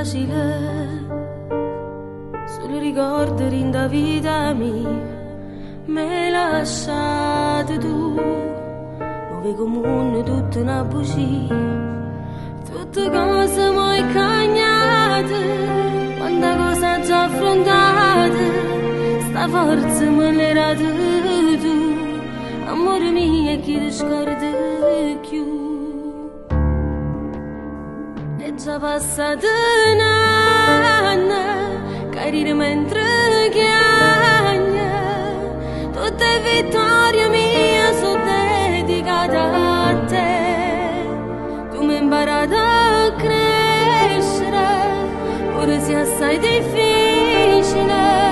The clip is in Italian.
facile, solo ricordi rinda vita mia, me lasciate tu, dove comune tutta una bugia, tutte cose mai cagnate, quanta cosa già affrontate, sta forza me l'hai data tu, amore mio, chi ti scorda più. È già passato un anno, carire mentre chiagna, tutte vittorie mie sono dedicate a te. Tu mi hai imparato a crescere, pure se assai difficile.